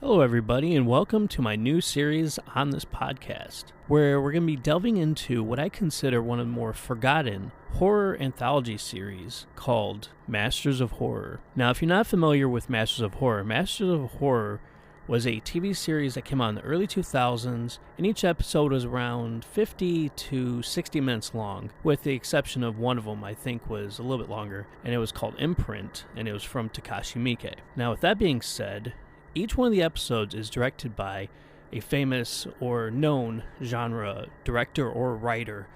Hello, everybody, and welcome to my new series on this podcast, where we're going to be delving into what I consider one of the more forgotten horror anthology series called Masters of Horror. Now, if you're not familiar with Masters of Horror was a TV series that came out in the early 2000s, and each episode was around 50 to 60 minutes long, with the exception of one of them I think was a little bit longer, and it was called Imprint, and it was from Takashi Miike. Now, with that being said, each one of the episodes is directed by a famous or known genre director or writer.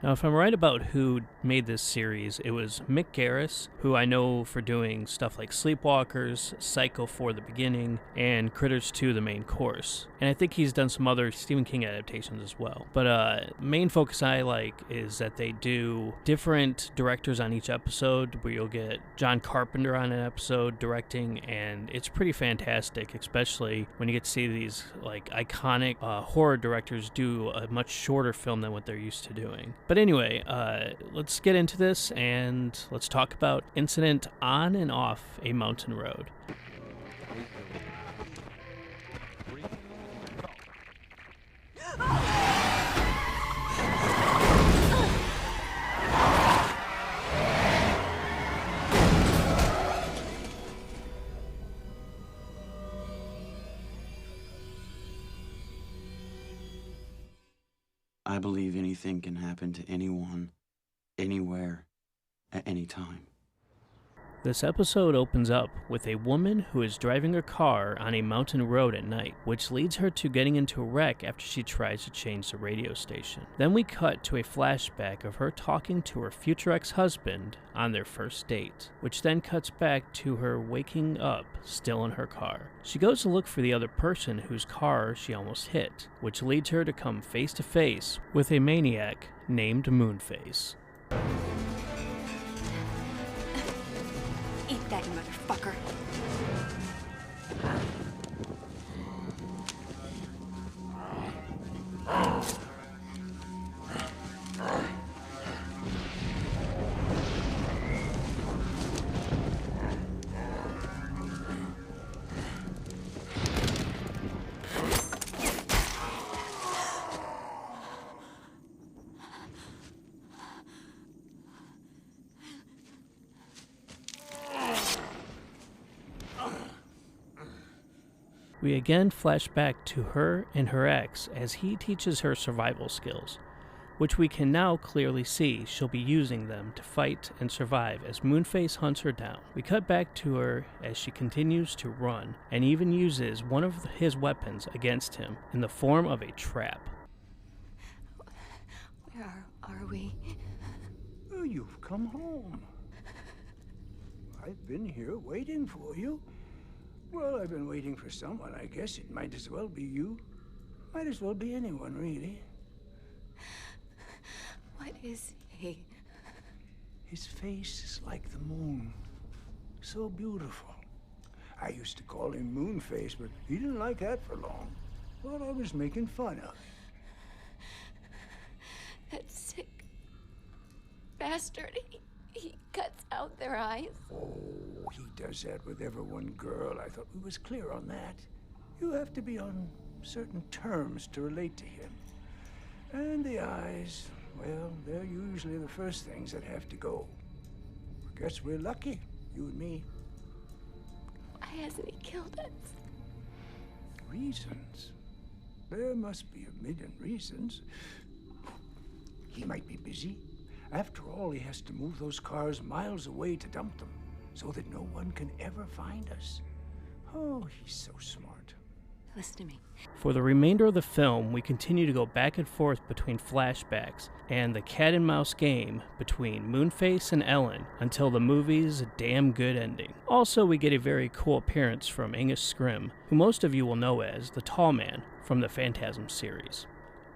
Now, if I'm right about who made this series, it was Mick Garris, who I know for doing stuff like Sleepwalkers, Psycho for the Beginning, and Critters 2, the main course. And I think he's done some other Stephen King adaptations as well. But main focus I like is that they do different directors on each episode, where you'll get John Carpenter on an episode directing, and it's pretty fantastic, especially when you get to see these like iconic horror directors do a much shorter film than what they're used to doing. But anyway, let's get into this and let's talk about Incident on and off a mountain road. I believe anything can happen to anyone, anywhere, at any time. This episode opens up with a woman who is driving her car on a mountain road at night, which leads her to getting into a wreck after she tries to change the radio station. Then we cut to a flashback of her talking to her future ex-husband on their first date, which then cuts back to her waking up still in her car. She goes to look for the other person whose car she almost hit, which leads her to come face to face with a maniac named Moonface. Eat that, you motherfucker. We again flash back to her and her ex as he teaches her survival skills, which we can now clearly see she'll be using them to fight and survive as Moonface hunts her down. We cut back to her as she continues to run and even uses one of his weapons against him in the form of a trap. Where are we? Oh, you've come home. I've been here waiting for you. Well, I've been waiting for someone. I guess it might as well be you. Might as well be anyone, really. What is he? His face is like the moon. So beautiful. I used to call him Moonface, but he didn't like that for long. Thought I was making fun of him. That sick bastard. He cuts out their eyes. Oh, he does that with every one girl. I thought we was clear on that. You have to be on certain terms to relate to him. And the eyes, Well, they're usually the first things that have to go. I guess we're lucky, you and me. Why hasn't he killed us? Reasons? There must be a million reasons. He might be busy. After all, he has to move those cars miles away to dump them, so that no one can ever find us. Oh, he's so smart. Listen to me. For the remainder of the film, we continue to go back and forth between flashbacks and the cat and mouse game between Moonface and Ellen until the movie's damn good ending. Also, we get a very cool appearance from Angus Scrimm, who most of you will know as the Tall Man from the Phantasm series.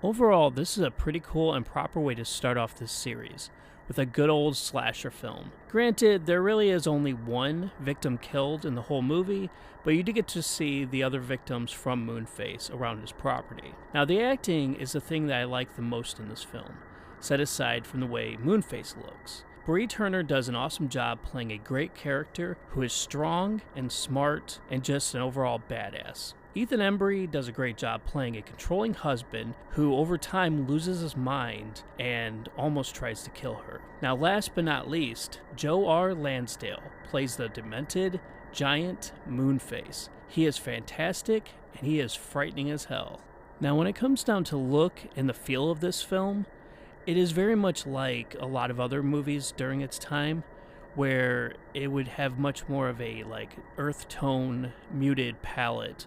Overall, this is a pretty cool and proper way to start off this series, with a good old slasher film. Granted, there really is only one victim killed in the whole movie, but you do get to see the other victims from Moonface around his property. Now, the acting is the thing that I like the most in this film, set aside from the way Moonface looks. Bree Turner does an awesome job playing a great character who is strong and smart and just an overall badass. Ethan Embry does a great job playing a controlling husband who over time loses his mind and almost tries to kill her. Now, last but not least, Joe R. Lansdale plays the demented giant Moonface. He is fantastic and he is frightening as hell. Now, when it comes down to look and the feel of this film, it is very much like a lot of other movies during its time, where it would have much more of a earth tone, muted palette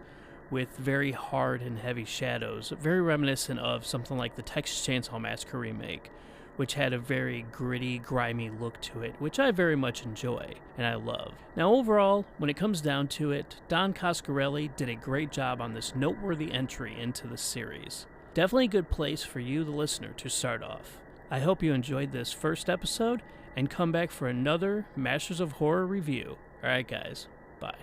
with very hard and heavy shadows, very reminiscent of something like the Texas Chainsaw Massacre remake, which had a very gritty, grimy look to it, which I very much enjoy and I love. Now, overall, when it comes down to it, Don Coscarelli did a great job on this noteworthy entry into the series. Definitely a good place for you, the listener, to start off. I hope you enjoyed this first episode and come back for another Masters of Horror review. Alright guys, bye.